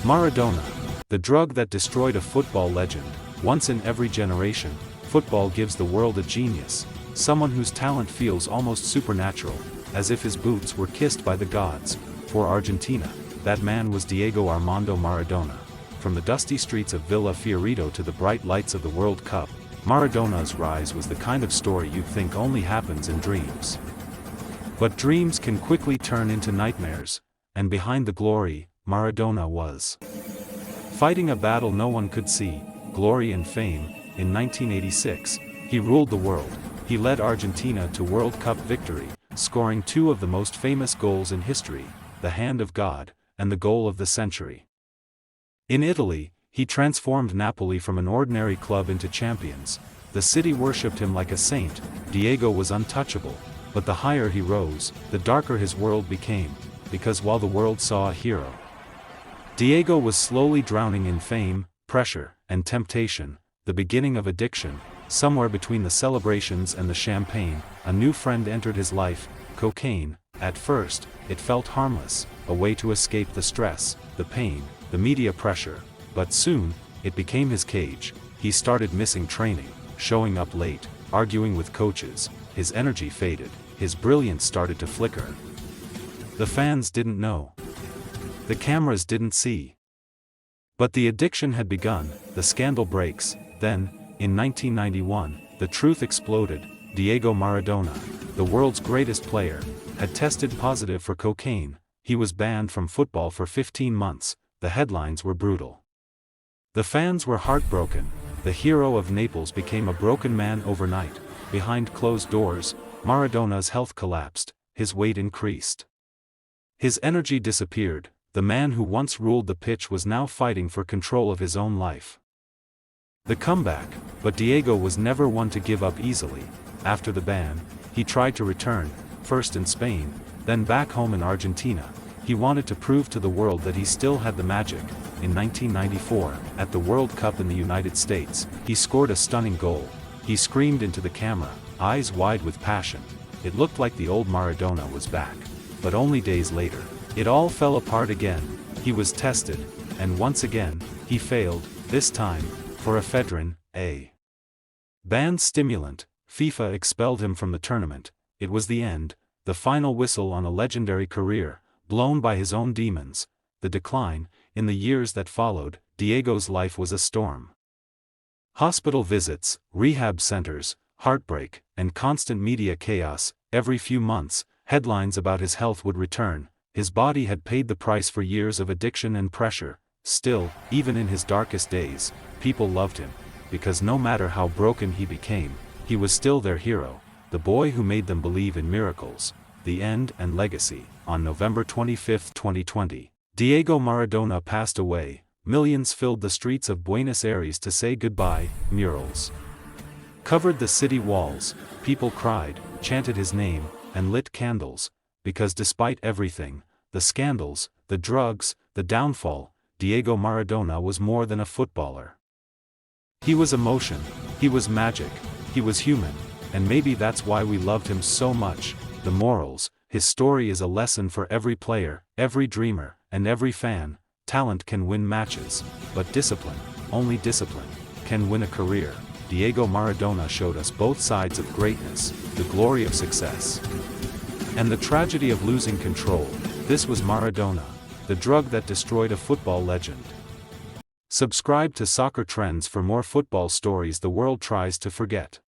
Maradona, the drug that destroyed a football legend. Once in every generation, football gives the world a genius, someone whose talent feels almost supernatural, as if his boots were kissed by the gods. For Argentina, that man was Diego Armando Maradona. From the dusty streets of Villa Fiorito to the bright lights of the World Cup, Maradona's rise was the kind of story you'd think only happens in dreams. But dreams can quickly turn into nightmares, and behind the glory, Maradona was fighting a battle no one could see, glory and fame. In 1986, he ruled the world. He led Argentina to World Cup victory, scoring two of the most famous goals in history, the hand of God, and the goal of the century. In Italy, he transformed Napoli from an ordinary club into champions. The city worshipped him like a saint. Diego was untouchable, but the higher he rose, the darker his world became, because while the world saw a hero, Diego was slowly drowning in fame, pressure, and temptation, the beginning of addiction. Somewhere between the celebrations and the champagne, a new friend entered his life, cocaine. At first, it felt harmless, a way to escape the stress, the pain, the media pressure, but soon, it became his cage. He started missing training, showing up late, arguing with coaches. His energy faded, his brilliance started to flicker. The fans didn't know. The cameras didn't see. But the addiction had begun. The scandal breaks. Then, in 1991, the truth exploded. Diego Maradona, the world's greatest player, had tested positive for cocaine. He was banned from football for 15 months. The headlines were brutal. The fans were heartbroken. The hero of Naples became a broken man overnight. Behind closed doors, Maradona's health collapsed, his weight increased. His energy disappeared. The man who once ruled the pitch was now fighting for control of his own life. The comeback, but Diego was never one to give up easily. After the ban, he tried to return, first in Spain, then back home in Argentina. He wanted to prove to the world that he still had the magic. In 1994, at the World Cup in the United States, he scored a stunning goal. He screamed into the camera, eyes wide with passion. It looked like the old Maradona was back. But only days later, it all fell apart again. He was tested, and once again, he failed, this time, for ephedrine, a banned stimulant. FIFA expelled him from the tournament. It was the end, the final whistle on a legendary career, blown by his own demons. The decline, in the years that followed, Diego's life was a storm. Hospital visits, rehab centers, heartbreak, and constant media chaos. Every few months, headlines about his health would return. His body had paid the price for years of addiction and pressure. Still, even in his darkest days, people loved him, because no matter how broken he became, he was still their hero, the boy who made them believe in miracles. The end and legacy. On November 25, 2020, Diego Maradona passed away. Millions filled the streets of Buenos Aires to say goodbye. Murals covered the city walls. People cried, chanted his name, and lit candles, because despite everything, the scandals, the drugs, the downfall, Diego Maradona was more than a footballer. He was emotion, he was magic, he was human, and maybe that's why we loved him so much. The morals. His story is a lesson for every player, every dreamer, and every fan. Talent can win matches, but discipline, only discipline, can win a career. Diego Maradona showed us both sides of greatness, the glory of success, and the tragedy of losing control. This was Maradona, the drug that destroyed a football legend. Subscribe to Soccer Trends for more football stories the world tries to forget.